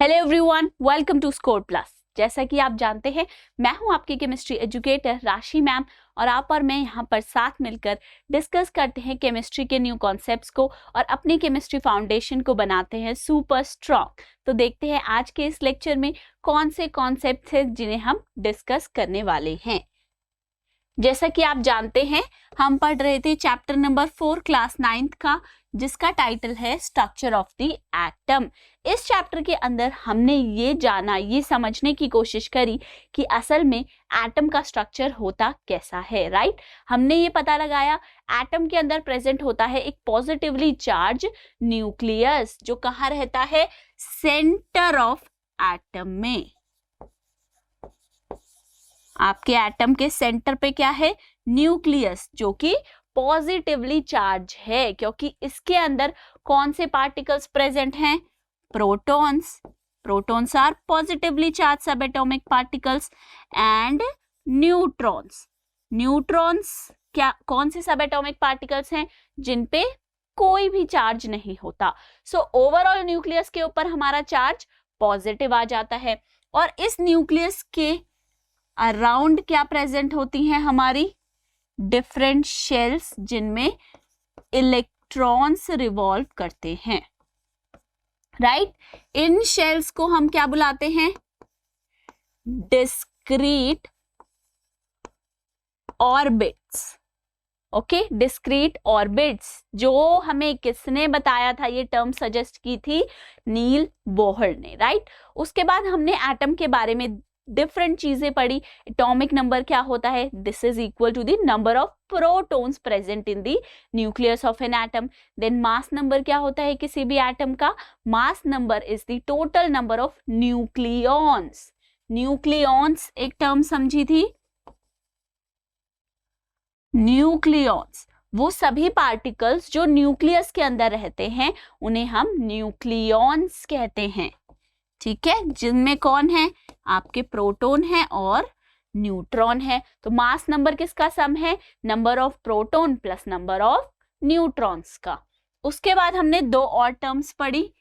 Hello everyone, welcome to Score Plus. जैसा कि आप जानते हैं, मैं हूं आपकी केमिस्ट्री एजुकेटर राशि मैम और आप और मैं यहां पर साथ मिलकर डिस्कस करते हैं केमिस्ट्री के न्यू कॉन्सेप्ट्स को और अपनी केमिस्ट्री फाउंडेशन को बनाते हैं सुपर स्ट्रॉन्ग। तो देखते हैं आज के इस लेक्चर में कौन से कॉन्सेप्ट्स हैं जिन्हें हम डिस्कस करने वाले हैं। जैसा कि आप जानते हैं, हम पढ़ रहे थे चैप्टर नंबर 4 क्लास 9th का, जिसका टाइटल है स्ट्रक्चर ऑफ द एटम। इस चैप्टर के अंदर हमने ये जाना, ये समझने की कोशिश करी कि असल में एटम का स्ट्रक्चर होता कैसा है, राइट। हमने ये पता लगाया एटम के अंदर प्रेजेंट होता है एक पॉजिटिवली चार्ज न्यूक्लियस, जो कहाँ रहता है, सेंटर ऑफ एटम में। आपके एटम के सेंटर पे क्या है, न्यूक्लियस, जो कि पॉजिटिवली चार्ज है, क्योंकि इसके अंदर कौन से पार्टिकल्स प्रेजेंट हैं, protons. Protons are positively charge subatomic particles and neutrons. Neutrons क्या, कौन से सब एटॉमिक पार्टिकल्स हैं जिन पे कोई भी चार्ज नहीं होता। सो ओवरऑल न्यूक्लियस के ऊपर हमारा चार्ज पॉजिटिव आ जाता है और इस न्यूक्लियस के अराउंड क्या प्रेजेंट होती हैं, हमारी डिफरेंट शेल्स जिनमें इलेक्ट्रॉन्स रिवॉल्व करते हैं, राइट। इन शेल्स को हम क्या बुलाते हैं, discrete orbits. Okay, discrete orbits, जो हमें किसने बताया था, ये टर्म सजेस्ट की थी नील बोहर ने, राइट। उसके बाद हमने एटम के बारे में डिफरेंट चीजें पढ़ी। एटॉमिक नंबर क्या होता है, this is equal to the number of protons present in the nucleus of an atom. Then mass number क्या होता है किसी भी एटम का, mass number is the total number of nucleons. Nucleons एक टर्म समझी थी, न्यूक्लियॉन्स वो सभी पार्टिकल्स जो न्यूक्लियस के अंदर रहते हैं उन्हें हम न्यूक्लियॉन्स कहते हैं, ठीक है, जिनमें कौन है, आपके प्रोटॉन है और न्यूट्रॉन है। तो मास नंबर किसका सम है, number of proton plus number of neutrons का। उसके बाद हमने दो और टर्म्स पढ़ी,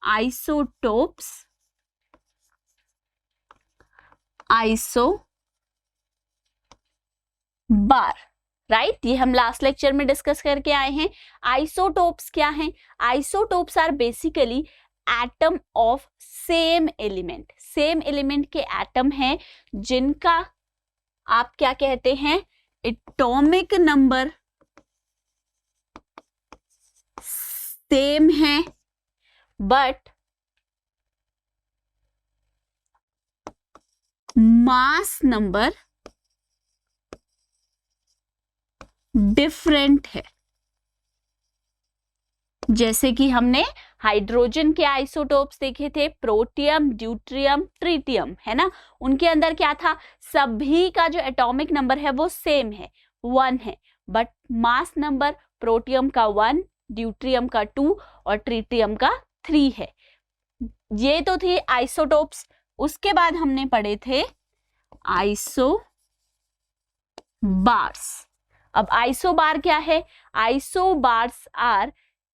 आइसोटोप्स, आइसो बार, राइट। ये हम लास्ट लेक्चर में डिस्कस करके आए हैं। आइसोटोप्स क्या हैं, isotopes are basically atom of same element. Same element के एटम हैं जिनका आप क्या कहते हैं, एटॉमिक नंबर सेम है बट मास नंबर डिफरेंट है। जैसे कि हमने हाइड्रोजन के आइसोटोप्स देखे थे, प्रोटियम, ड्यूट्रियम, ट्रिटियम, है ना। उनके अंदर क्या था, सभी का जो एटॉमिक नंबर है वो सेम है, 1 है, बट मास नंबर प्रोटियम का 1, ड्यूट्रियम का 2 और ट्रिटियम का 3 है। ये तो थी आइसोटोप्स। उसके बाद हमने पढ़े थे आइसोबार्स। अब आइसोबार क्या है, isobars are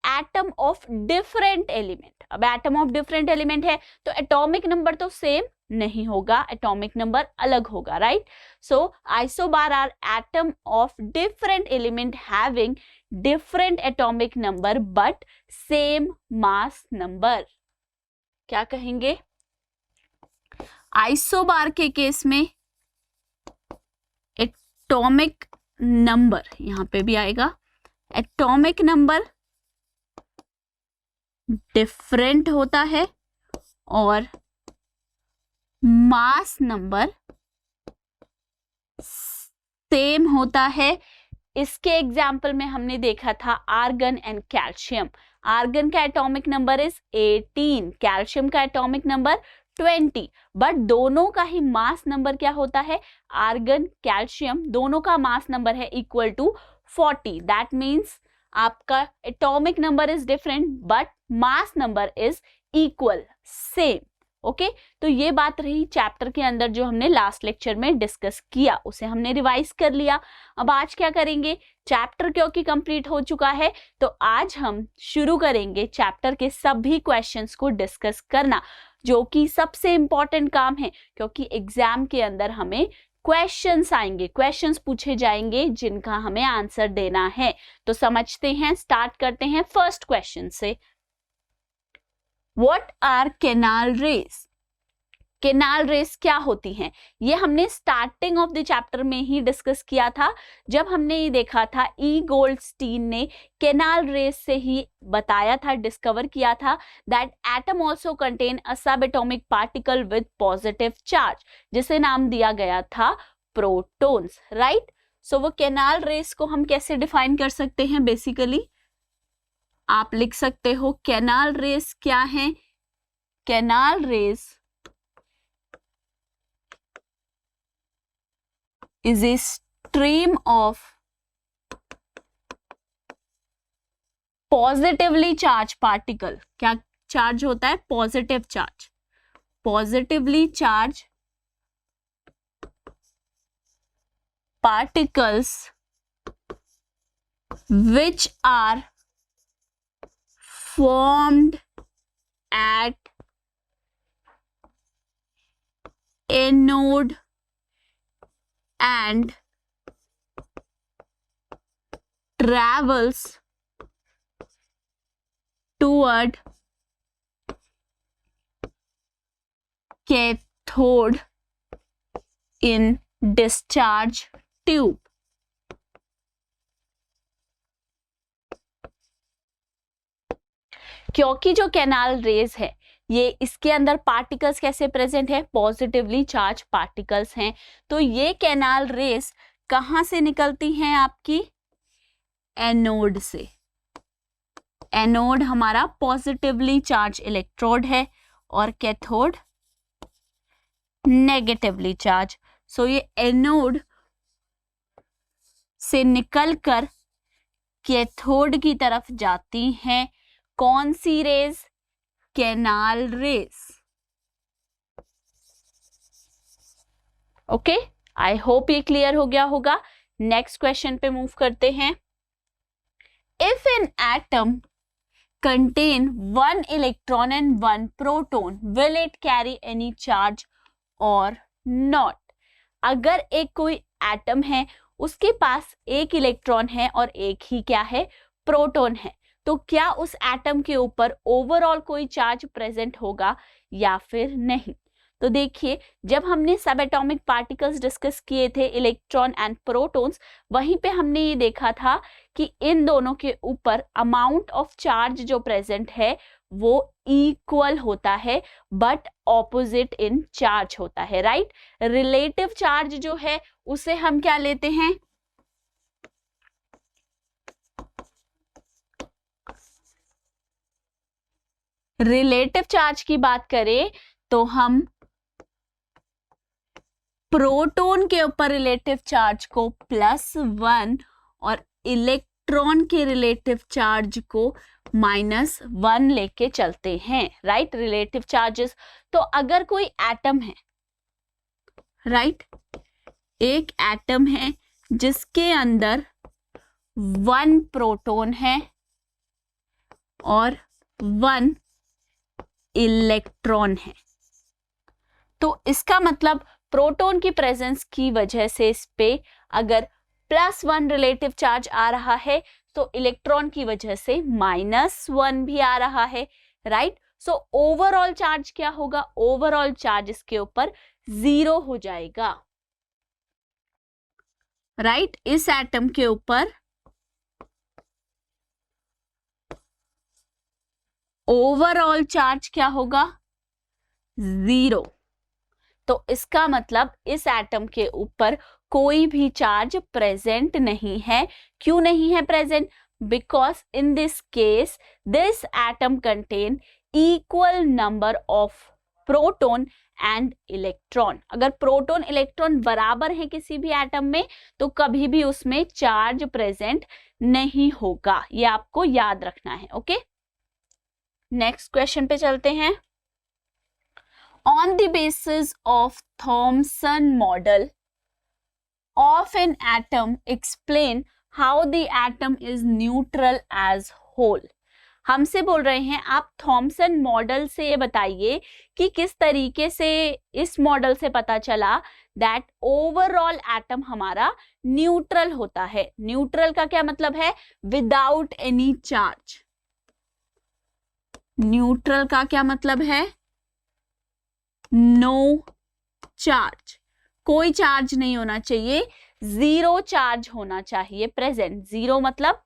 atom of different element. अब एटम ऑफ डिफरेंट एलिमेंट है तो एटॉमिक नंबर तो सेम नहीं होगा, एटॉमिक नंबर अलग होगा, right. So isobar are atom of different element having different atomic number but same mass number. क्या कहेंगे, आइसोबार के केस में एटॉमिक नंबर, यहां पे भी आएगा, एटॉमिक नंबर डिफरेंट होता है और मास नंबर सेम होता है। इसके एग्जाम्पल में हमने देखा था आर्गन एंड कैल्शियम। आर्गन का एटॉमिक नंबर इज 18, कैल्शियम का एटॉमिक नंबर 20, बट दोनों का ही मास नंबर क्या होता है, आर्गन कैल्शियम दोनों का मास नंबर है इक्वल टू 40। दैट मीन्स आपका atomic number is different but mass number is equal, same. Okay, तो ये बात रही चैप्टर के अंदर जो हमने लास्ट लेक्चर में डिस्कस किया, उसे हमने रिवाइज कर लिया। अब आज क्या करेंगे, चैप्टर क्योंकि कंप्लीट हो चुका है तो आज हम शुरू करेंगे चैप्टर के सभी क्वेश्चंस को डिस्कस करना। जो कि सबसे इंपॉर्टेंट काम है, क्योंकि एग्जाम के अंदर हमें क्वेश्चंस आएंगे, क्वेश्चंस पूछे जाएंगे जिनका हमें आंसर देना है। तो समझते हैं, स्टार्ट करते हैं फर्स्ट क्वेश्चन से। What are canal rays? Canal rays क्या होती हैं? ये हमने स्टार्टिंग ऑफ द चैप्टर में ही डिस्कस किया था, जब हमने ये देखा था ई गोल्डस्टीन ने कैनाल रेस से ही बताया था, डिस्कवर किया था that atom also contain a subatomic particle with positive charge, जिसे नाम दिया गया था प्रोटॉन्स, राइट। सो वो कैनाल रेस को हम कैसे डिफाइन कर सकते हैं? बेसिकली आप लिख सकते हो कैनाल रेस क्या है? Canal rays is a stream of positively charged particle. क्या चार्ज होता है? Positive charge. Positively charge particles which are formed at anode and travels toward cathode in discharge tube. क्योंकि जो कैनाल रेज है ये इसके अंदर पार्टिकल्स कैसे प्रेजेंट है? पॉजिटिवली चार्ज पार्टिकल्स हैं। तो ये कैनाल रेस कहां से निकलती हैं? आपकी एनोड से। एनोड हमारा पॉजिटिवली चार्ज इलेक्ट्रोड है और कैथोड नेगेटिवली चार्ज। सो ये एनोड से निकलकर कैथोड की तरफ जाती हैं। कौन सी rays? Canal rays. Okay, I hope ये क्लियर हो गया होगा। नेक्स्ट क्वेश्चन पे मूव करते हैं। If an atom contain one electron and one proton, will it carry any charge or not? अगर एक कोई एटम है, उसके पास एक इलेक्ट्रॉन है और एक ही क्या है? प्रोटॉन है, तो क्या उस एटम के ऊपर ओवरऑल कोई चार्ज प्रेजेंट होगा या फिर नहीं? तो देखिए, जब हमने सब एटॉमिक पार्टिकल्स डिस्कस किए थे, इलेक्ट्रॉन एंड प्रोटॉन्स, वहीं पे हमने ये देखा था कि इन दोनों के ऊपर अमाउंट ऑफ चार्ज जो प्रेजेंट है वो इक्वल होता है, बट ऑपोजिट इन चार्ज होता है, राइट। रिलेटिव चार्ज जो है उसे हम क्या लेते हैं? रिलेटिव चार्ज की बात करें तो हम प्रोटॉन के ऊपर रिलेटिव चार्ज को +1 और इलेक्ट्रॉन के रिलेटिव चार्ज को -1 लेके चलते हैं, राइट। Relative charges. तो अगर कोई एटम है, राइट, एक एटम है जिसके अंदर 1 प्रोटॉन है और 1 इलेक्ट्रॉन है, तो इसका मतलब प्रोटॉन की प्रेजेंस की वजह से इस पे अगर +1 रिलेटिव चार्ज आ रहा है तो इलेक्ट्रॉन की वजह से -1 भी आ रहा है, राइट। सो ओवरऑल चार्ज क्या होगा? ओवरऑल चार्ज इसके ऊपर 0 हो जाएगा, राइट। इस एटम के ऊपर ओवरऑल चार्ज क्या होगा? 0। तो इसका मतलब इस एटम के ऊपर कोई भी चार्ज प्रेजेंट नहीं है। क्यों नहीं है present? Because in this case this atom contain equal number of proton and electron. अगर प्रोटॉन इलेक्ट्रॉन बराबर है किसी भी एटम में तो कभी भी उसमें चार्ज प्रेजेंट नहीं होगा, ये आपको याद रखना है, ओके। नेक्स्ट क्वेश्चन पे चलते हैं। On the basis of Thomson model of an atom, explain how the atom is neutral as whole. हमसे बोल रहे हैं आप थॉमसन मॉडल से ये बताइए कि किस तरीके से इस मॉडल से पता चला दैट ओवरऑल एटम हमारा न्यूट्रल होता है। न्यूट्रल का क्या मतलब है? Without any charge. न्यूट्रल का क्या मतलब है? नो चार्ज, कोई चार्ज नहीं होना चाहिए, जीरो चार्ज होना चाहिए प्रेजेंट। जीरो मतलब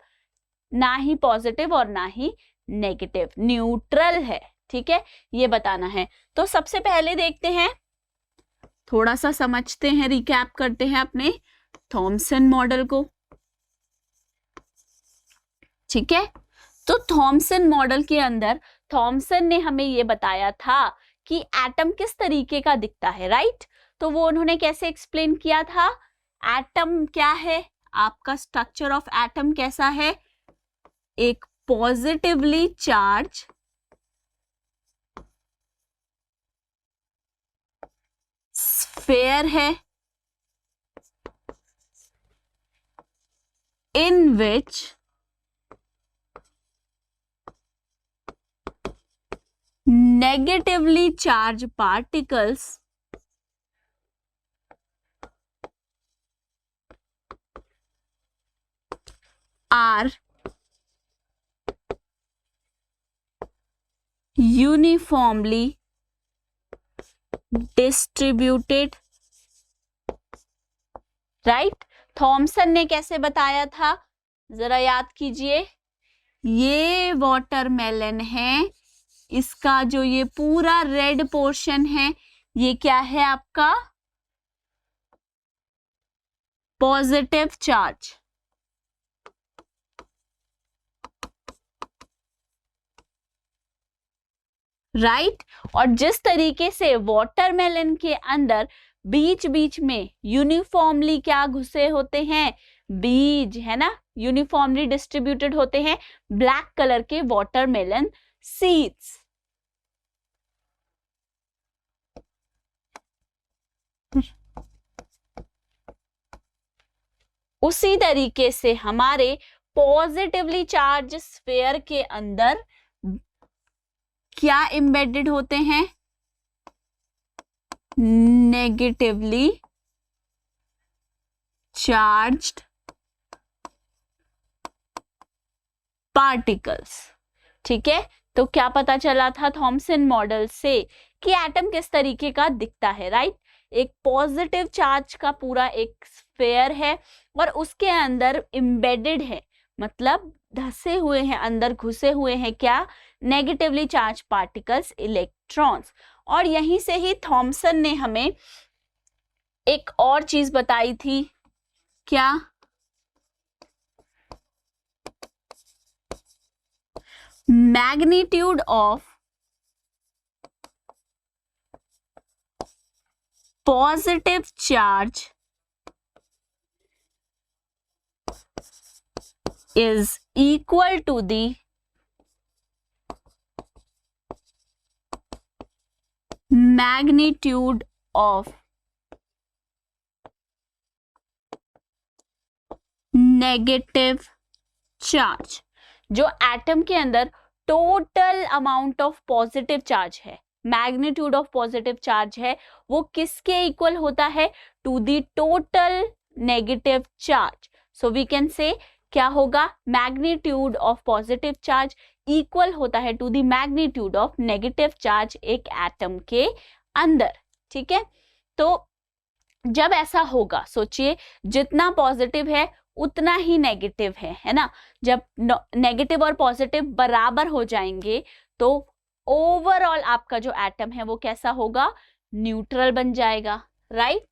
ना ही पॉजिटिव और ना ही नेगेटिव, न्यूट्रल है। ठीक है, ये बताना है। तो सबसे पहले देखते हैं, थोड़ा सा समझते हैं, रिकैप करते हैं अपने थॉमसन मॉडल को। ठीक है, तो थॉमसन मॉडल के अंदर थॉमसन ने हमें ये बताया था कि एटम किस तरीके का दिखता है, राइट? तो वो उन्होंने कैसे एक्सप्लेन किया था? एटम क्या है, आपका स्ट्रक्चर ऑफ एटम कैसा है? एक पॉजिटिवली चार्ज स्फेयर है in which negatively charged particles are uniformly distributed, right? Thomson ने कैसे बताया था, जरा याद कीजिए। ये वाटरमेलन है, इसका जो ये पूरा रेड पोर्शन है ये क्या है आपका? Positive charge, right? और जिस तरीके से वाटरमेलन के अंदर बीच बीच में यूनिफॉर्मली क्या घुसे होते हैं? बीज, है ना, यूनिफॉर्मली डिस्ट्रीब्यूटेड होते हैं ब्लैक कलर के वाटरमेलन सीड्स। उसी तरीके से हमारे पॉजिटिवली चार्ज स्फेयर के अंदर क्या एम्बेडेड होते हैं? Negatively charged particles. ठीक है, तो क्या पता चला था थॉमसन मॉडल से कि एटम किस तरीके का दिखता है, राइट? एक पॉजिटिव चार्ज का पूरा एक स्फेयर है और उसके अंदर एम्बेडेड है, मतलब धसे हुए हैं, अंदर घुसे हुए हैं क्या? Negatively charge particles, electrons. और यहीं से ही थॉमसन ने हमें एक और चीज बताई थी, क्या? Magnitude of positive charge is equal to the magnitude of negative charge। जो एटम के अंदर total amount of positive charge है, मैग्नीट्यूड ऑफ पॉजिटिव चार्ज है, वो किसके इक्वल होता है? To the total negative charge. So we can say क्या होगा? Magnitude of positive charge equal होता है to the magnitude of negative charge एक एटम के अंदर। ठीक है, तो जब ऐसा होगा, सोचिए जितना पॉजिटिव है उतना ही नेगेटिव है ना? जब नेगेटिव और पॉजिटिव बराबर हो जाएंगे तो ओवरऑल आपका जो एटम है वो कैसा होगा? न्यूट्रल बन जाएगा, राइट?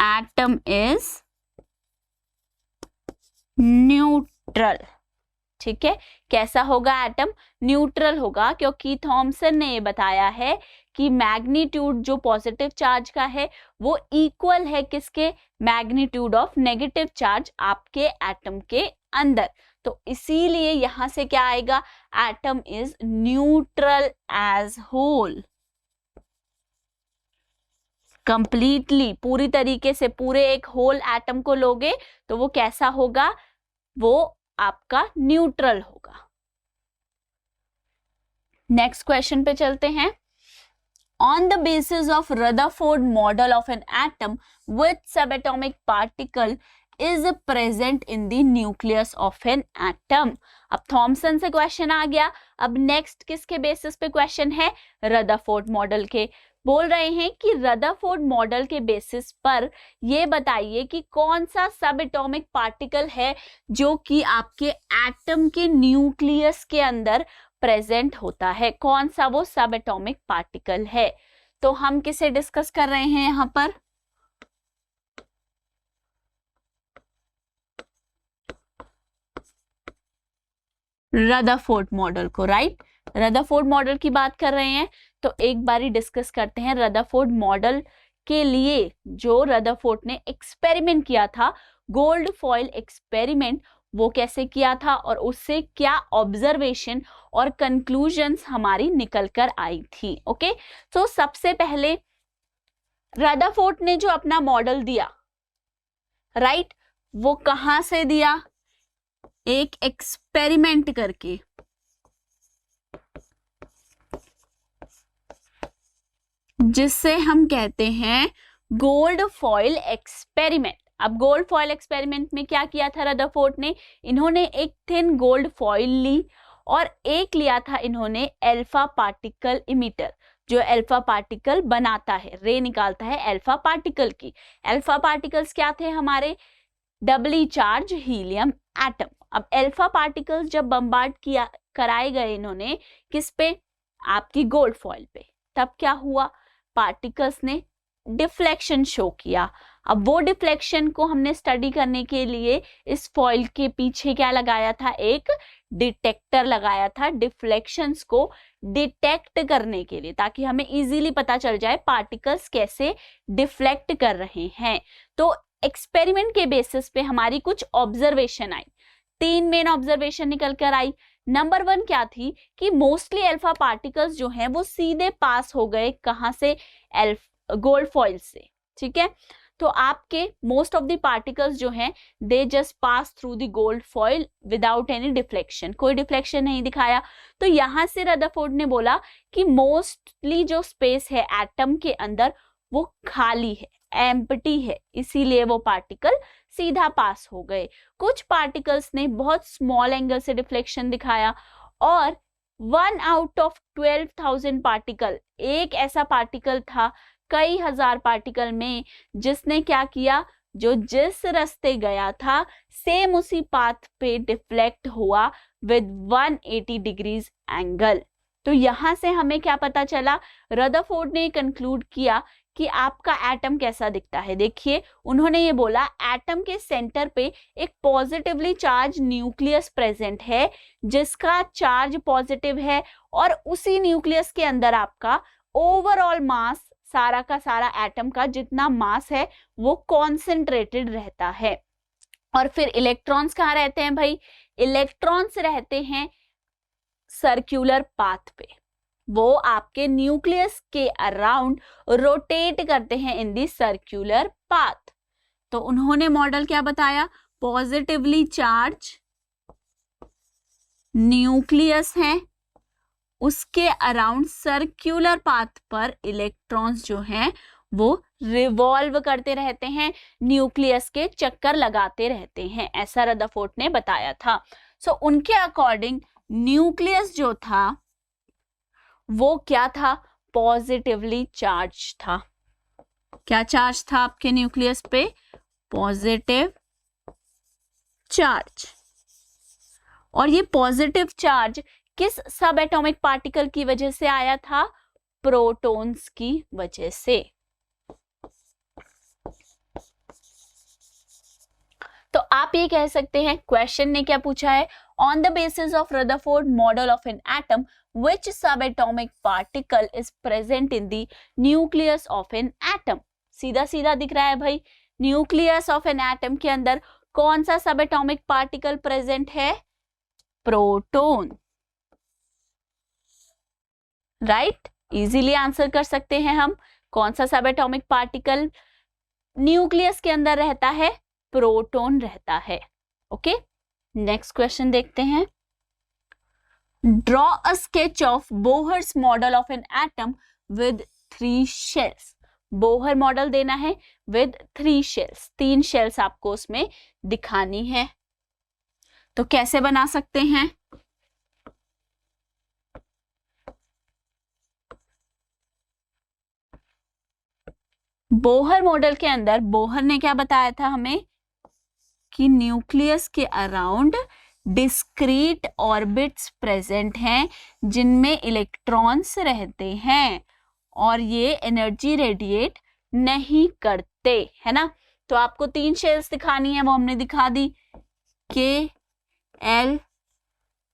Atom is neutral. ठीक है, कैसा होगा एटम? न्यूट्रल होगा, क्योंकि थॉमसन ने ये बताया है कि मैग्नीट्यूड जो पॉजिटिव चार्ज का है वो इक्वल है किसके? मैग्नीट्यूड ऑफ नेगेटिव चार्ज आपके एटम के अंदर। तो इसीलिए यहां से क्या आएगा? Atom is neutral as whole. Completely पूरी तरीके से पूरे एक होल एटम को लोगे तो वो कैसा होगा, वो आपका न्यूट्रल होगा। नेक्स्ट क्वेश्चन पे चलते हैं। On the basis of Rutherford model of an atom, which subatomic particle is present in the nucleus of an atom? अब थॉमसन से क्वेश्चन आ गया। अब नेक्स्ट किसके बेसिस पे क्वेश्चन है, रदरफोर्ड मॉडल के। बोल रहे हैं कि रदरफोर्ड मॉडल के बेसिस पर ये बताइए कि कौन सा सब एटॉमिक पार्टिकल है जो कि आपके एटम के न्यूक्लियस के अंदर प्रेजेंट होता है, कौन सा वो सब एटॉमिक पार्टिकल है। तो हम किसे डिस्कस कर रहे हैं यहाँ पर, रदरफोर्ड मॉडल को, राइट। रदरफोर्ड मॉडल की बात कर रहे हैं तो एक बारी डिस्कस करते हैं रदरफोर्ड मॉडल के लिए जो रदरफोर्ड ने एक्सपेरिमेंट किया था, गोल्ड फॉइल एक्सपेरिमेंट, वो कैसे किया था और उससे क्या ऑब्जर्वेशन और कंक्लूजन्स हमारी निकल कर आई थी। ओके, तो सबसे पहले रदरफोर्ड ने जो अपना मॉडल दिया, राइट, वो कहां से दिया, एक एक्सपेरिमेंट करके, जिससे हम कहते हैं गोल्ड फॉइल एक्सपेरिमेंट। अब गोल्ड फॉइल एक्सपेरिमेंट में क्या किया था रदरफोर्ड ने, इन्होंने एक थिन गोल्ड फॉइल ली और एक लिया था इन्होंने अल्फा पार्टिकल इमिटर, जो अल्फा पार्टिकल बनाता है, रे निकालता है अल्फा पार्टिकल की। अल्फा पार्टिकल्स क्या थे हमारे, डबली चार्ज हीलियम एटम। अब अल्फा पार्टिकल्स जब बम्बार्ड किया कराए गए इन्होंने किस पे, आपकी गोल्ड फॉइल पे, तब क्या हुआ, पार्टिकल्स ने डिफ्लेक्शन शो किया। अब वो डिफ्लेक्शन को हमने स्टडी करने के लिए इस फॉइल के पीछे क्या लगाया था, एक डिटेक्टर लगाया था, डिफ्लेक्शंस को डिटेक्ट करने के लिए, ताकि हमें इजीली पता चल जाए पार्टिकल्स कैसे डिफ्लेक्ट कर रहे हैं। तो एक्सपेरिमेंट के बेसिस पे हमारी कुछ ऑब्जर्वेशन आई, 3 मेन ऑब्जर्वेशन निकल कर आई। नंबर 1 क्या थी कि मोस्टली अल्फा पार्टिकल्स जो हैं वो सीधे पास हो गए, कहां से, गोल्ड फॉइल से, ठीक है। तो आपके मोस्ट ऑफ द पार्टिकल्स जो हैं they just pass through the gold foil without any deflection, कोई डिफ्लेक्शन नहीं दिखाया। तो यहां से रदरफोर्ड ने बोला कि मोस्टली जो स्पेस है एटम के अंदर वो खाली है, एम्प्टी है, इसीलिए वो पार्टिकल सीधा पास हो गए। कुछ पार्टिकल्स ने बहुत स्मॉल एंगल से डिफ्लेक्शन दिखाया और 1 आउट ऑफ 12,000 पार्टिकल, एक ऐसा पार्टिकल था कई हजार पार्टिकल में जिसने क्या किया, जो जिस रास्ते गया था सेम उसी पाथ पे डिफ्लेक्ट हुआ विद 180 डिग्रीज एंगल। तो यहां से हमें क्या पता चला, रदरफोर्ड ने कंक्लूड किया कि आपका एटम कैसा दिखता है। देखिए उन्होंने ये बोला एटम के सेंटर पे एक पॉजिटिवली चार्ज न्यूक्लियस प्रेजेंट है जिसका चार्ज पॉजिटिव है और उसी न्यूक्लियस के अंदर आपका ओवरऑल मास, सारा का सारा एटम का जितना मास है वो कॉन्सेंट्रेटेड रहता है। और फिर इलेक्ट्रॉन्स कहाँ रहते हैं भाई, इलेक्ट्रॉन्स रहते हैं सर्कुलर पाथ पे, वो आपके न्यूक्लियस के अराउंड रोटेट करते हैं इन दी सर्कुलर पाथ। तो उन्होंने मॉडल क्या बताया, पॉजिटिवली चार्ज न्यूक्लियस है, उसके अराउंड सर्कुलर पाथ पर इलेक्ट्रॉन्स जो हैं वो रिवॉल्व करते रहते हैं, न्यूक्लियस के चक्कर लगाते रहते हैं, ऐसा रदरफोर्ड ने बताया था। सो उनके अकॉर्डिंग न्यूक्लियस जो था वो क्या था, पॉजिटिवली चार्ज था। क्या चार्ज था आपके न्यूक्लियस पे, पॉजिटिव चार्ज। और ये पॉजिटिव चार्ज किस सब एटॉमिक पार्टिकल की वजह से आया था, प्रोटॉन्स की वजह से। तो आप ये कह सकते हैं क्वेश्चन ने क्या पूछा है, on the basis of Rutherford model of an atom which subatomic particle is present in the nucleus of an atom. सीधा सीधा दिख रहा है भाई, न्यूक्लियस ऑफ एन एटम के अंदर कौन सा सब एटॉमिक पार्टिकल प्रेजेंट है, प्रोटॉन, राइट। इजीली आंसर कर सकते हैं हम, कौन सा सब एटॉमिक पार्टिकल न्यूक्लियस के अंदर रहता है? प्रोटॉन रहता है। ओके, नेक्स्ट क्वेश्चन देखते हैं। Draw a sketch of Bohr's model of an atom with 3 shells. Bohr model देना है विद 3 शेल्स, 3 शेल्स आपको उसमें दिखानी है। तो कैसे बना सकते हैं? बोहर मॉडल के अंदर बोहर ने क्या बताया था हमें कि न्यूक्लियस के अराउंड डिस्क्रीट ऑर्बिट्स प्रेजेंट हैं जिनमें इलेक्ट्रॉन्स रहते हैं और ये एनर्जी रेडिएट नहीं करते, है ना। तो आपको 3 शेल्स दिखानी है, वो हमने दिखा दी, K L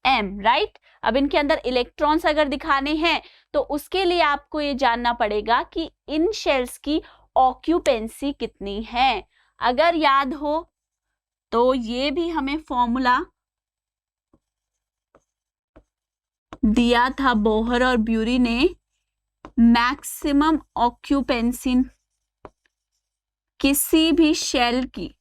M, राइट। अब इनके अंदर इलेक्ट्रॉन्स अगर दिखाने हैं तो उसके लिए आपको ये जानना पड़ेगा कि इन शेल्स की ऑक्यूपेंसी कितनी है। अगर याद हो तो ये भी हमें फॉर्मूला दिया था बोहर और ब्यूरी ने, मैक्सिमम ऑक्यूपेंसी किसी भी शेल की,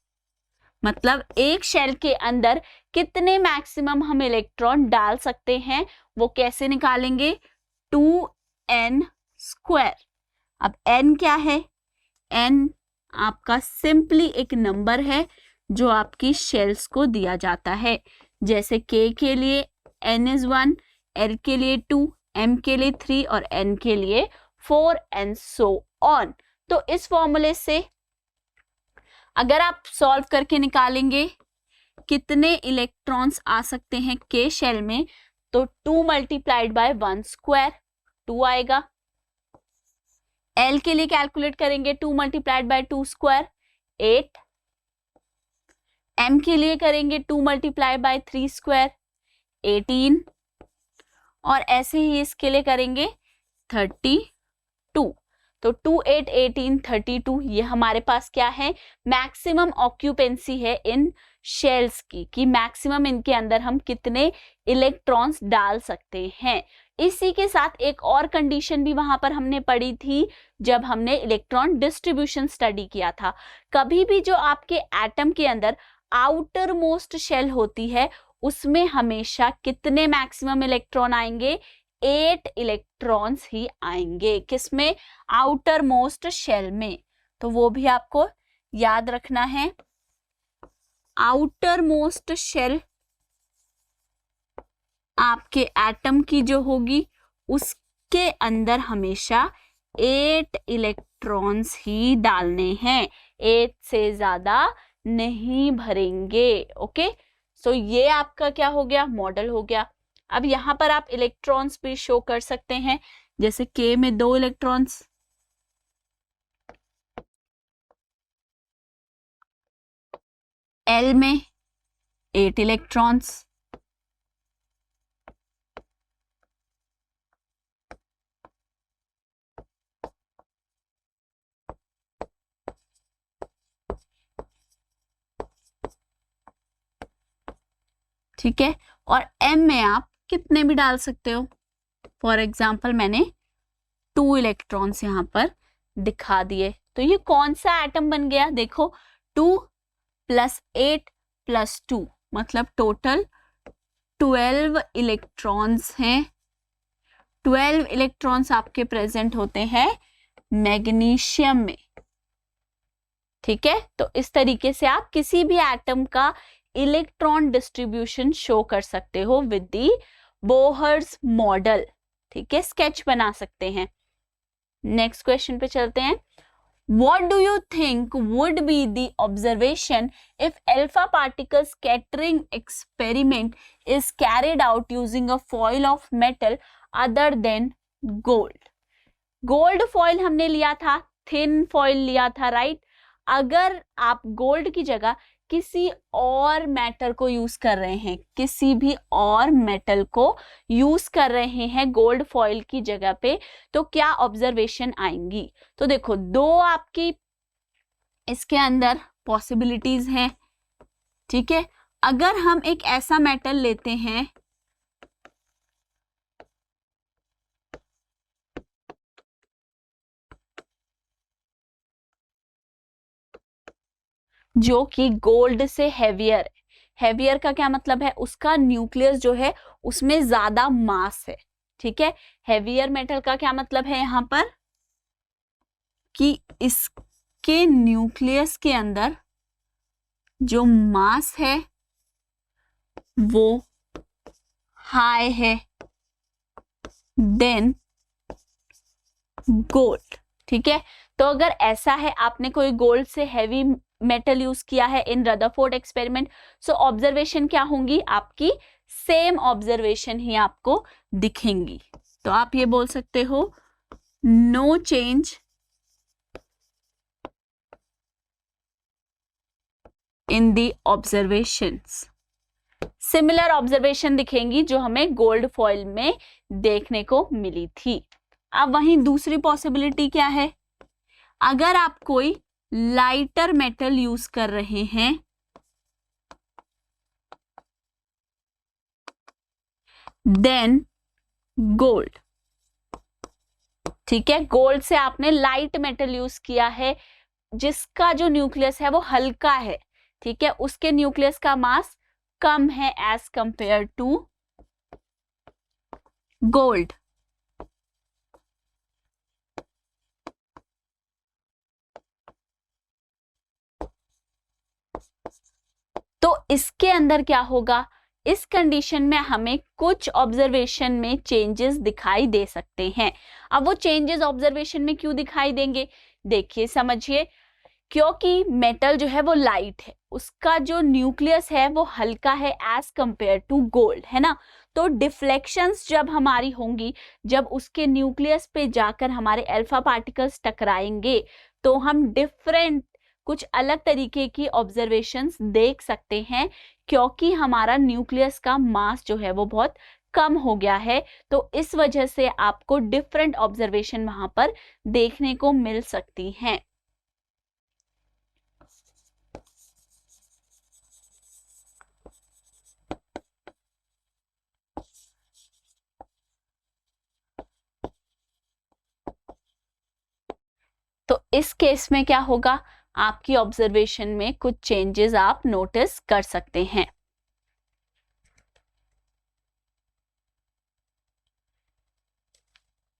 मतलब एक शेल के अंदर कितने मैक्सिमम हम इलेक्ट्रॉन डाल सकते हैं, वो कैसे निकालेंगे? 2n²। अब n क्या है? n आपका सिंपली एक नंबर है जो आपकी शेल्स को दिया जाता है। जैसे k के लिए n is 1, l के लिए 2, m के लिए 3 और n के लिए 4 and so on। तो इस फॉर्मूले से अगर आप सॉल्व करके निकालेंगे कितने इलेक्ट्रॉन्स आ सकते हैं k शेल में, तो 2 मल्टीप्लाइड बाय 1² 2 आएगा। L के लिए कैलकुलेट करेंगे 2 मल्टीप्लाइड बाय 2² 8। M के लिए करेंगे 2 मल्टीप्लाई बाय 3² 18 और ऐसे ही इसके लिए करेंगे 32। तो 2 8 18 32 ये हमारे पास क्या है? मैक्सिमम ऑक्यूपेंसी है इन शेल्स की, कि मैक्सिमम इनके अंदर हम कितने इलेक्ट्रॉन्स डाल सकते हैं। इसी के साथ एक और कंडीशन भी वहां पर हमने पढ़ी थी जब हमने इलेक्ट्रॉन डिस्ट्रीब्यूशन स्टडी किया था। कभी भी जो आपके एटम के अंदर आउटर मोस्ट शेल होती है उसमें हमेशा कितने मैक्सिमम इलेक्ट्रॉन आएंगे? 8 इलेक्ट्रॉन्स ही आएंगे। किसमें? आउटर मोस्ट शेल में। तो वो भी आपको याद रखना है। आउटर मोस्ट शेल आपके एटम की जो होगी उसके अंदर हमेशा 8 इलेक्ट्रॉन्स ही डालने हैं, 8 से ज्यादा नहीं भरेंगे। ओके, सो ये आपका क्या हो गया? मॉडल हो गया। अब यहां पर आप इलेक्ट्रॉन्स भी शो कर सकते हैं, जैसे K में 2 इलेक्ट्रॉन्स, L में 8 इलेक्ट्रॉन्स, ठीक है। और M में आप कितने भी डाल सकते हो। फॉर एग्जाम्पल मैंने 2 इलेक्ट्रॉन्स यहाँ पर दिखा दिए। तो ये कौन सा एटम बन गया? देखो 2 + 8 + 2 मतलब टोटल 12 इलेक्ट्रॉन्स हैं। 12 इलेक्ट्रॉन्स आपके प्रेजेंट होते हैं मैग्नीशियम में, ठीक है। तो इस तरीके से आप किसी भी एटम का इलेक्ट्रॉन डिस्ट्रीब्यूशन शो कर सकते हो विद दी बोहर्स मॉडल, ठीक है, स्केच बना सकते हैं। नेक्स्ट क्वेश्चन पे चलते हैं। What do you think would be the observation if alpha particle scattering experiment is carried out using a foil of metal other than gold? Gold foil हमने लिया था, थिन फॉइल लिया था, राइट। अगर आप गोल्ड की जगह किसी और मेटल को यूज कर रहे हैं, किसी भी और मेटल को यूज कर रहे हैं गोल्ड फॉइल की जगह पे, तो क्या ऑब्जर्वेशन आएंगी? तो देखो 2 आपकी इसके अंदर पॉसिबिलिटीज हैं, ठीक है। अगर हम एक ऐसा मेटल लेते हैं जो कि गोल्ड से हैवियर। हैवियर का क्या मतलब है, उसका न्यूक्लियस जो है उसमें ज्यादा मास है। ठीक है, हैवियर मेटल का क्या मतलब है यहाँ पर कि इसके न्यूक्लियस के अंदर जो मास है वो हाई है देन गोल्ड। ठीक है, तो अगर ऐसा है, आपने कोई गोल्ड से हैवी मेटल यूज किया है इन रदरफोर्ड एक्सपेरिमेंट, सो ऑब्जर्वेशन क्या होंगी आपकी, सेम ऑब्जर्वेशन ही आपको दिखेंगी। तो आप ये बोल सकते हो no change in the observations. Similar observation दिखेंगी जो हमें गोल्ड फॉइल में देखने को मिली थी। अब वहीं दूसरी पॉसिबिलिटी क्या है, अगर आप कोई लाइटर मेटल यूज कर रहे हैं देन गोल्ड। ठीक है, गोल्ड से आपने लाइट मेटल यूज किया है जिसका जो न्यूक्लियस है वो हल्का है। ठीक है, उसके न्यूक्लियस का मास कम है एज कंपेयर टू गोल्ड। तो इसके अंदर क्या होगा, इस कंडीशन में हमें कुछ ऑब्जर्वेशन में चेंजेस दिखाई दे सकते हैं। अब वो चेंजेस ऑब्जर्वेशन में क्यों दिखाई देंगे, देखिए समझिए, क्योंकि मेटल जो है वो लाइट है, उसका जो न्यूक्लियस है वो हल्का है एज कंपेयर टू गोल्ड, है ना। तो डिफ्लेक्शंस जब हमारी होंगी, जब उसके न्यूक्लियस पे जाकर हमारे अल्फा पार्टिकल्स टकराएंगे तो हम डिफरेंट, कुछ अलग तरीके की ऑब्जर्वेशंस देख सकते हैं, क्योंकि हमारा न्यूक्लियस का मास जो है वो बहुत कम हो गया है। तो इस वजह से आपको डिफरेंट ऑब्जर्वेशन वहां पर देखने को मिल सकती हैं। तो इस केस में क्या होगा, आपकी ऑब्जर्वेशन में कुछ चेंजेस आप नोटिस कर सकते हैं।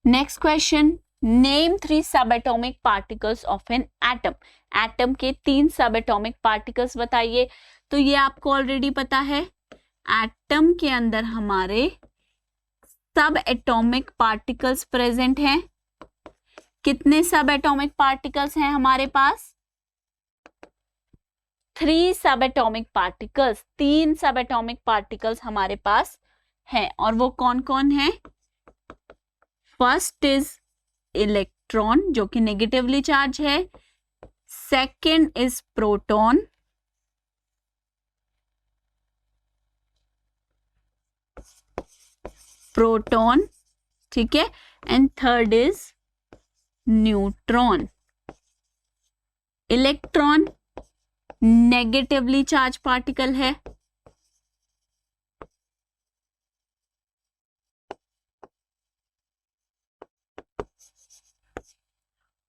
नेक्स्ट क्वेश्चन, नेम 3 सब atomic particles of an atom. Atom के 3 सब एटॉमिक पार्टिकल्स बताइए। तो ये आपको ऑलरेडी पता है, एटम के अंदर हमारे सब एटॉमिक पार्टिकल्स प्रेजेंट हैं। कितने सब एटॉमिक पार्टिकल्स हैं हमारे पास, 3 सब एटॉमिक पार्टिकल्स, 3 सब एटॉमिक पार्टिकल्स हमारे पास हैं। और वो कौन कौन है, फर्स्ट इज इलेक्ट्रॉन जो कि नेगेटिवली चार्ज है, सेकेंड इज प्रोटॉन, ठीक है, and third is neutron. Electron negatively charge particle है,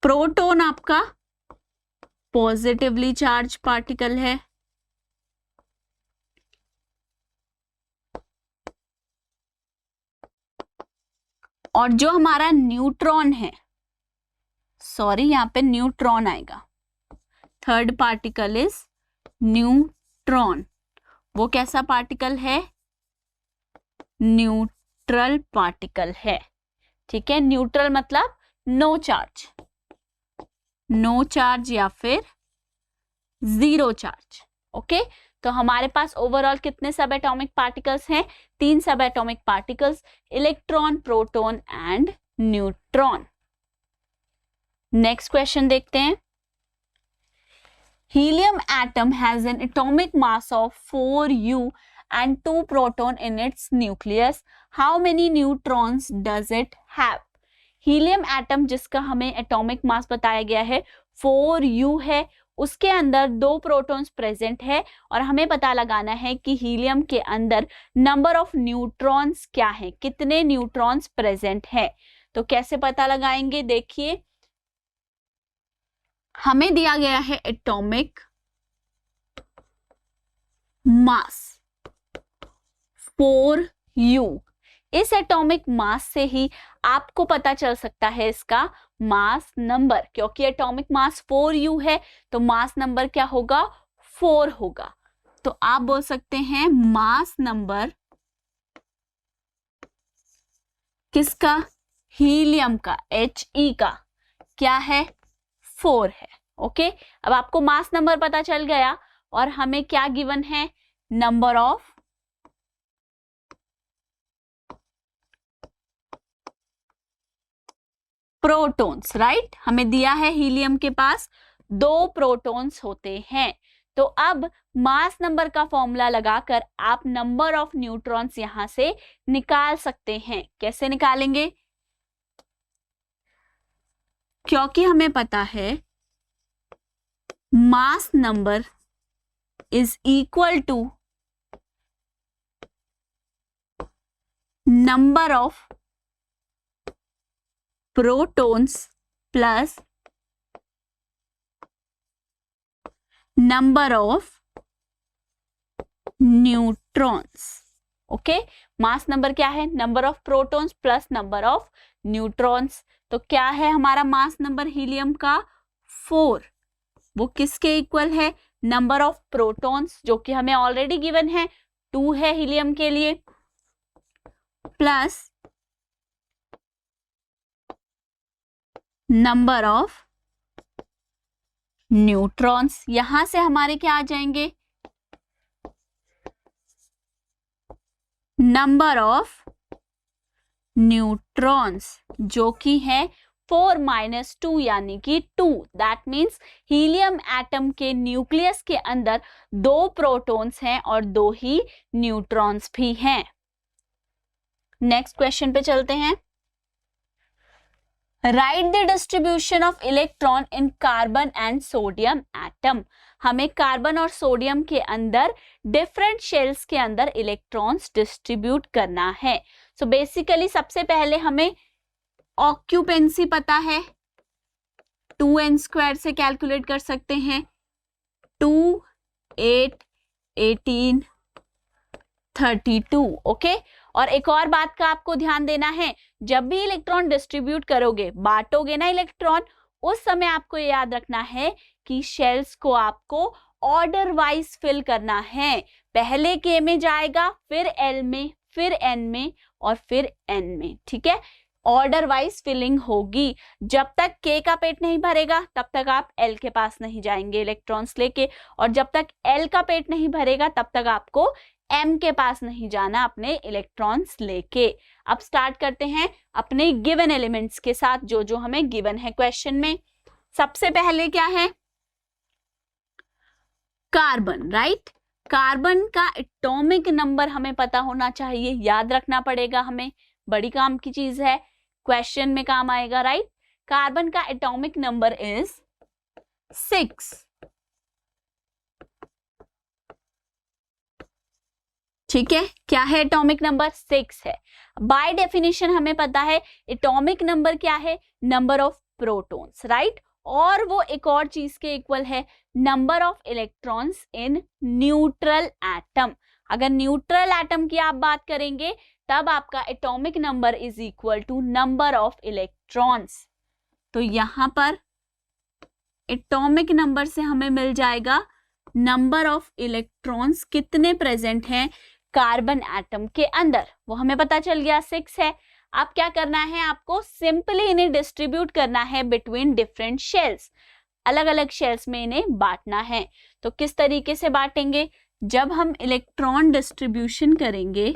प्रोटॉन आपका पॉजिटिवली चार्ज पार्टिकल है, और जो हमारा न्यूट्रॉन है, सॉरी यहाँ पे न्यूट्रॉन आएगा, थर्ड पार्टिकल इज न्यूट्रॉन। वो कैसा पार्टिकल है, न्यूट्रल पार्टिकल है। ठीक है, न्यूट्रल मतलब नो चार्ज, नो चार्ज या फिर जीरो चार्ज। ओके, तो हमारे पास ओवरऑल कितने सब एटॉमिक पार्टिकल्स हैं, 3 सब atomic particles, electron, proton and neutron. Next question देखते हैं। Helium atom has an atomic mass of 4U and 2 proton in its nucleus. How many neutrons does it have? Helium atom जिसका हमें atomic mass बताया गया है 4U है, उसके अंदर 2 प्रोटॉन्स प्रेजेंट है, और हमें पता लगाना है कि हीलियम के अंदर नंबर ऑफ न्यूट्रॉन्स क्या है, कितने न्यूट्रॉन्स प्रेजेंट है। तो कैसे पता लगाएंगे, देखिए हमें दिया गया है एटॉमिक मास 4u। इस एटॉमिक मास से ही आपको पता चल सकता है इसका मास नंबर, क्योंकि एटॉमिक मास 4u है तो मास नंबर क्या होगा, 4 होगा। तो आप बोल सकते हैं मास नंबर किसका, हीलियम का, He का क्या है, 4 है। ओके, अब आपको मास नंबर पता चल गया और हमें क्या गिवन है, नंबर ऑफ प्रोटॉन्स, राइट। हमें दिया है हीलियम के पास 2 प्रोटॉन्स होते हैं। तो अब मास नंबर का फॉर्मूला लगाकर आप नंबर ऑफ न्यूट्रॉन्स यहां से निकाल सकते हैं। कैसे निकालेंगे, क्योंकि हमें पता है mass number is equal to number of protons plus number of neutrons. Okay, mass number क्या है, number of protons plus number of neutrons. तो क्या है हमारा मास नंबर हीलियम का, 4। वो किसके इक्वल है, नंबर ऑफ प्रोटॉन्स जो कि हमें ऑलरेडी गिवन है 2 है हीलियम के लिए, प्लस नंबर ऑफ न्यूट्रॉन्स। यहां से हमारे क्या आ जाएंगे, नंबर ऑफ न्यूट्रॉन्स जो कि है 4 - 2 यानी कि 2। दैट मीन्स हीलियम एटम के न्यूक्लियस के अंदर 2 प्रोटॉन्स हैं और 2 ही न्यूट्रॉन्स भी हैं। नेक्स्ट क्वेश्चन पे चलते हैं। Right the distribution of electron in carbon and sodium atom. हमें कार्बन और सोडियम के अंदर डिफरेंट शेल्स के अंदर इलेक्ट्रॉन्स डिस्ट्रीब्यूट करना है। सो बेसिकली सबसे पहले हमें ऑक्यूपेंसी पता है, 2n² से कैलकुलेट कर सकते हैं, 2, 8, 18, 32। ओके, और एक और बात का आपको ध्यान देना है, जब भी इलेक्ट्रॉन डिस्ट्रीब्यूट करोगे, बांटोगे ना इलेक्ट्रॉन, उस समय आपको ये याद रखना है कि शेल्स को आपको ऑर्डर वाइज फिल करना है। पहले K में जाएगा, फिर L में, फिर N में और फिर N में। ठीक है, ऑर्डर वाइज फिलिंग होगी। जब तक K का पेट नहीं भरेगा तब तक आप L के पास नहीं जाएंगे इलेक्ट्रॉन्स लेके, और जब तक L का पेट नहीं भरेगा तब तक आपको M के पास नहीं जाना अपने इलेक्ट्रॉन्स लेके। अब स्टार्ट करते हैं अपने गिवन एलिमेंट्स के साथ, जो जो हमें गिवन है क्वेश्चन में। सबसे पहले क्या है, कार्बन, राइट। कार्बन का एटॉमिक नंबर हमें पता होना चाहिए, याद रखना पड़ेगा हमें, बड़ी काम की चीज है, क्वेश्चन में काम आएगा, राइट। कार्बन का एटॉमिक नंबर इज 6। ठीक है, क्या है एटॉमिक नंबर, 6 है। बाय डेफिनेशन हमें पता है एटॉमिक नंबर क्या है, नंबर ऑफ प्रोटॉन्स, राइट। और वो एक और चीज के इक्वल है, number of electrons in neutral atom. अगर न्यूट्रल एटम की आप बात करेंगे तब आपका atomic number is equal to number of electrons. तो यहां पर एटॉमिक नंबर से हमें मिल जाएगा नंबर ऑफ इलेक्ट्रॉन्स कितने प्रेजेंट हैं कार्बन एटम के अंदर, वो हमें पता चल गया 6 है। अब क्या करना है, आपको सिंपली इन्हें डिस्ट्रीब्यूट करना है बिटवीन डिफरेंट शेल्स, अलग अलग शेल्स में इन्हें बांटना है। तो किस तरीके से बांटेंगे, जब हम इलेक्ट्रॉन डिस्ट्रीब्यूशन करेंगे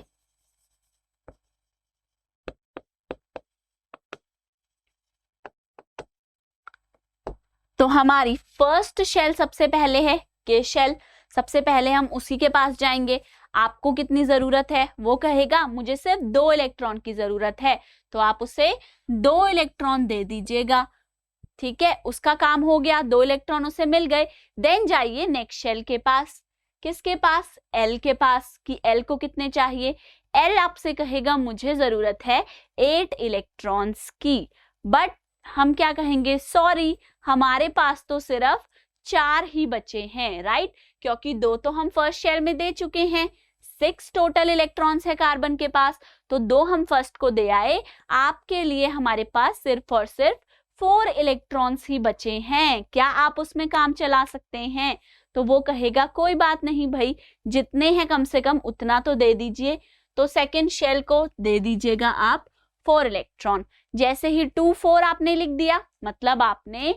तो हमारी फर्स्ट शेल सबसे पहले है K शेल, सबसे पहले हम उसी के पास जाएंगे। आपको कितनी जरूरत है, वो कहेगा मुझे सिर्फ 2 इलेक्ट्रॉन की जरूरत है, तो आप उसे 2 इलेक्ट्रॉन दे दीजिएगा। ठीक है, उसका काम हो गया, 2 इलेक्ट्रॉन उसे मिल गए। देन जाइए नेक्स्ट शेल के पास, किसके पास, L के पास, कि L को कितने चाहिए, L आपसे कहेगा मुझे जरूरत है 8 इलेक्ट्रॉन्स की, बट हम क्या कहेंगे, सॉरी हमारे पास तो सिर्फ 4 ही बचे हैं, राइट। क्योंकि 2 तो हम फर्स्ट शेल में दे चुके हैं, 6 टोटल इलेक्ट्रॉन्स है कार्बन के पास, तो 2 हम फर्स्ट को दे आए। आपके लिए हमारे पास सिर्फ और सिर्फ 4 इलेक्ट्रॉन्स ही बचे हैं, क्या आप उसमें काम चला सकते हैं? तो वो कहेगा कोई बात नहीं भाई, जितने हैं कम से कम उतना तो दे दीजिए। तो सेकेंड शेल को दे दीजिएगा आप 4 इलेक्ट्रॉन। जैसे ही 2 4 आपने लिख दिया, मतलब आपने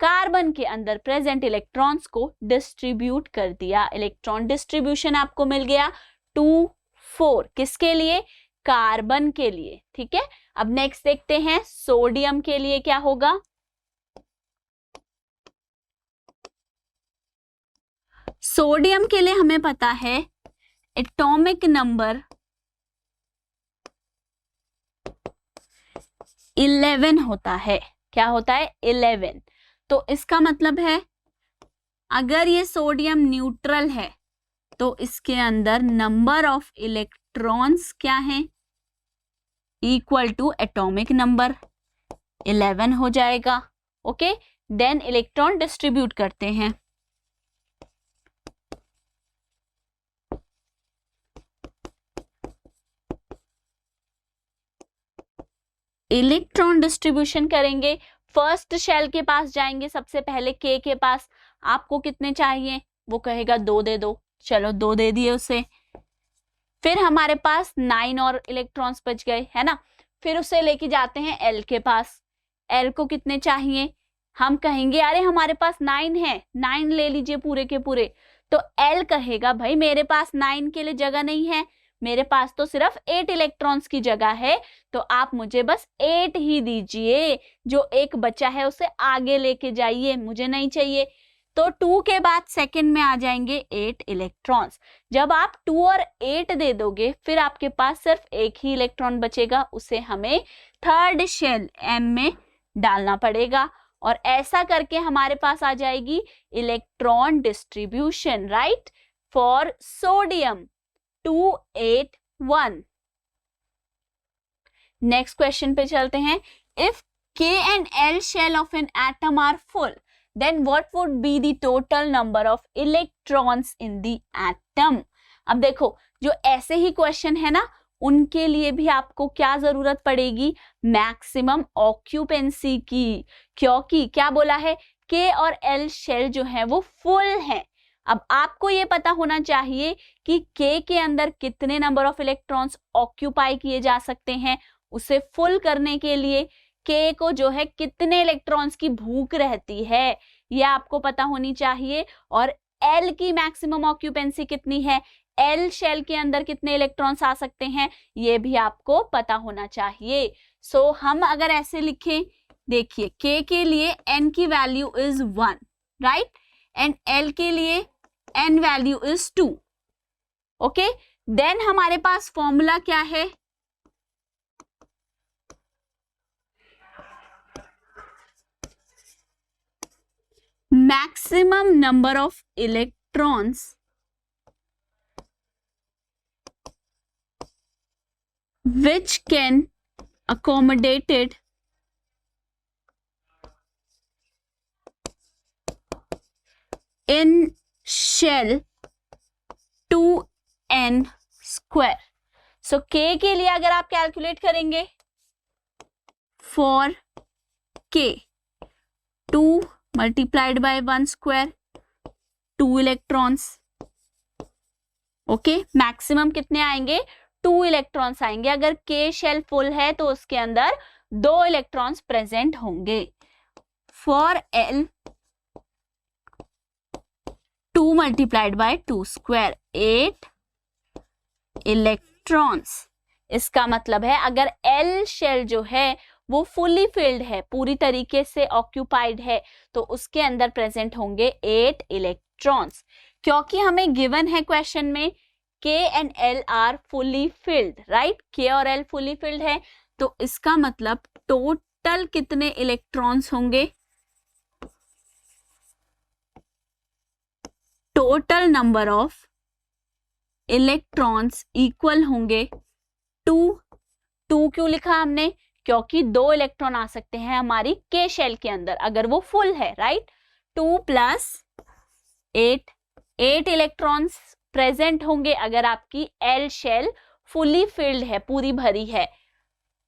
कार्बन के अंदर प्रेजेंट इलेक्ट्रॉन्स को डिस्ट्रीब्यूट कर दिया। इलेक्ट्रॉन डिस्ट्रीब्यूशन आपको मिल गया 2 4, किसके लिए? कार्बन के लिए। ठीक है, अब नेक्स्ट देखते हैं सोडियम के लिए क्या होगा। सोडियम के लिए हमें पता है एटॉमिक नंबर 11 होता है। क्या होता है? 11। तो इसका मतलब है अगर ये सोडियम न्यूट्रल है तो इसके अंदर नंबर ऑफ इलेक्ट्रॉन्स क्या है? इक्वल टू एटॉमिक नंबर 11 हो जाएगा। ओके, देन इलेक्ट्रॉन डिस्ट्रीब्यूट करते हैं। इलेक्ट्रॉन डिस्ट्रीब्यूशन करेंगे, फर्स्ट शेल के पास जाएंगे, सबसे पहले के पास। आपको कितने चाहिए? वो कहेगा 2 दे दो, चलो 2 दे दिए उसे। फिर हमारे पास 9 और इलेक्ट्रॉन्स बच गए, है ना। फिर उसे लेके जाते हैं एल के पास। एल को कितने चाहिए? हम कहेंगे अरे हमारे पास 9 है, 9 ले लीजिए पूरे के पूरे। तो एल कहेगा भाई मेरे पास 9 के लिए जगह नहीं है, मेरे पास तो सिर्फ 8 इलेक्ट्रॉन्स की जगह है, तो आप मुझे बस 8 ही दीजिए, जो एक बचा है उसे आगे लेके जाइए, मुझे नहीं चाहिए। तो 2 के बाद सेकंड में आ जाएंगे 8 इलेक्ट्रॉन्स। जब आप 2 और 8 दे दोगे, फिर आपके पास सिर्फ एक ही इलेक्ट्रॉन बचेगा, उसे हमें थर्ड शेल एम में डालना पड़ेगा, और ऐसा करके हमारे पास आ जाएगी electron distribution, right, for sodium 281। Next question पे चलते हैं। If K and L shell of an atom are full, then what would be the total number of electrons in the atom? अब देखो, जो ऐसे ही क्वेश्चन है ना, उनके लिए भी आपको क्या जरूरत पड़ेगी? मैक्सिमम ऑक्यूपेंसी की, क्योंकि क्या बोला है? K और L शेल जो है वो फुल है। अब आपको ये पता होना चाहिए कि K के अंदर कितने नंबर ऑफ इलेक्ट्रॉन्स ऑक्यूपाई किए जा सकते हैं। उसे फुल करने के लिए K को जो है कितने इलेक्ट्रॉन्स की भूख रहती है, ये आपको पता होनी चाहिए। और L की मैक्सिमम ऑक्यूपेंसी कितनी है, L शेल के अंदर कितने इलेक्ट्रॉन्स आ सकते हैं, ये भी आपको पता होना चाहिए। सो हम अगर ऐसे लिखें, देखिए K के लिए N की value is 1, right, and L के लिए N value is 2। Okay, then हमारे पास फॉर्मूला क्या है? Maximum number of electrons which can accommodated in shell 2n square. So K के लिए अगर आप कैलकुलेट करेंगे, for K 2 multiplied by 1 square, 2 electrons. Okay, maximum कितने आएंगे? 2 इलेक्ट्रॉन्स आएंगे। अगर K शेल फुल है तो उसके अंदर 2 इलेक्ट्रॉन्स प्रेजेंट होंगे। For L 2 multiplied by 2 square, 8 electrons. इसका मतलब है अगर L शेल जो है वो फुली फिल्ड है, पूरी तरीके से ऑक्यूपाइड है, तो उसके अंदर प्रेजेंट होंगे 8 इलेक्ट्रॉन्स। क्योंकि हमें गिवन है क्वेश्चन में K and L are fully filled, right? K और L fully filled है, तो इसका मतलब टोटल कितने इलेक्ट्रॉन्स होंगे? Total number of electrons equal होंगे 2। 2 क्यों लिखा हमने? क्योंकि 2 इलेक्ट्रॉन आ सकते हैं हमारी K शेल के अंदर अगर वो फुल है, राइट। 2 + 8 8 इलेक्ट्रॉन्स प्रेजेंट होंगे अगर आपकी एल शेल फुली फिल्ड है, पूरी भरी है।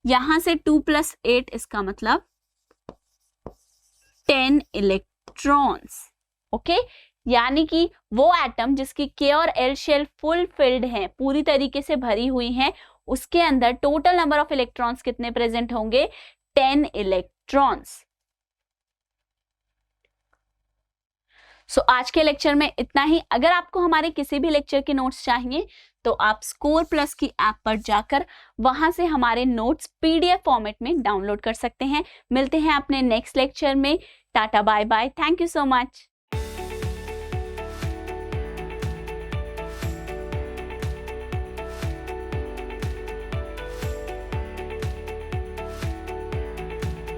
यहां से 2 + 8 इसका मतलब 10 इलेक्ट्रॉन्स। ओके, यानी कि वो एटम जिसकी के और एल शेल फुल फिल्ड है, पूरी तरीके से भरी हुई है, उसके अंदर टोटल नंबर ऑफ इलेक्ट्रॉन्स कितने प्रेजेंट होंगे? 10 इलेक्ट्रॉन्स। सो आज के लेक्चर में इतना ही। अगर आपको हमारे किसी भी लेक्चर के नोट्स चाहिए तो आप स्कोर प्लस की ऐप पर जाकर वहां से हमारे नोट्स पीडीएफ फॉर्मेट में डाउनलोड कर सकते हैं। मिलते हैं अपने नेक्स्ट लेक्चर में। Tata bye bye, thank you so much.